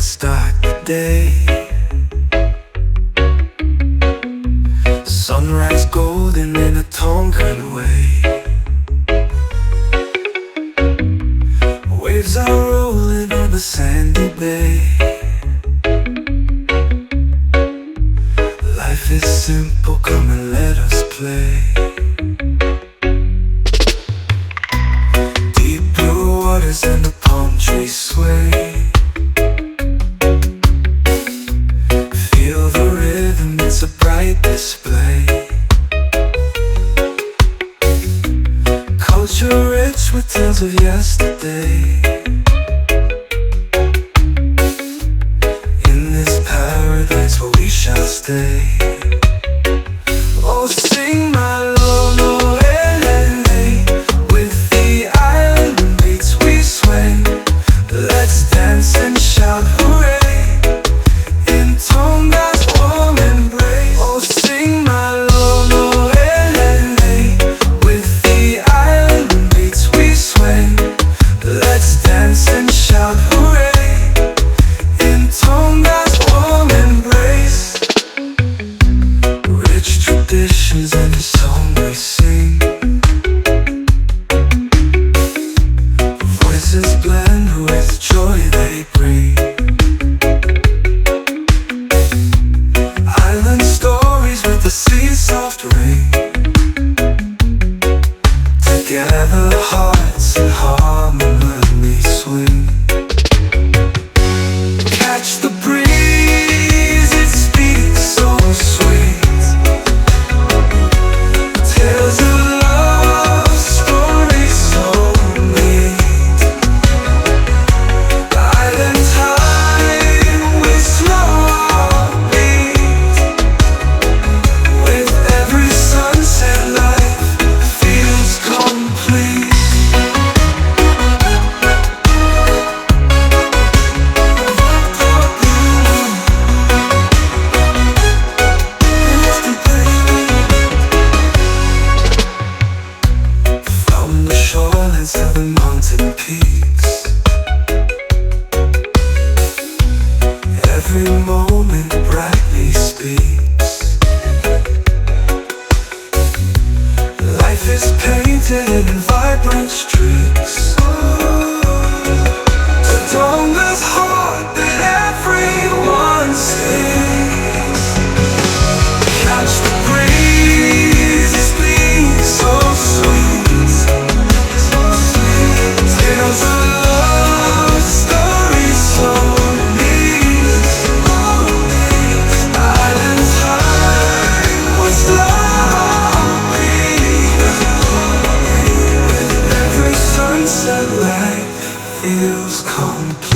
start the day. Sunrise golden in a Tongan way. Waves are rolling on the sandy bay. Life is simple, come and let us play. Deep blue waters and the palm trees sway. Feel the rhythm, it's a bright display. Culture rich with tales of yesterday. In this paradise where we shall stay. Oh, sing Malo, Lelei. With the island beats we sway. Let's dance and shout hooray in Tonga's warm embrace. Oh, sing Malo, Lelei. With the island beats we sway. Let's dance and shout hooray in Tonga's warm embrace. Rich traditions and a song we sing. Voices blend with joy they bring. Island stories with the sea's soft ring. Together hearts in harmony swing. Catch the breeze, it speaks so sweet. Tales of love, stories so neat. Island time with slow beat. With every sunset life feels complete. From the shorelands to the mountain peaks, every moment brightly speaks. Life is painted in vibrant streaks. To Tonga's heart that everyone sees. Catch the breeze, it speaks so sweet. Tales of love, stories so neat. Island time was lovely. Every sunset light feels complete.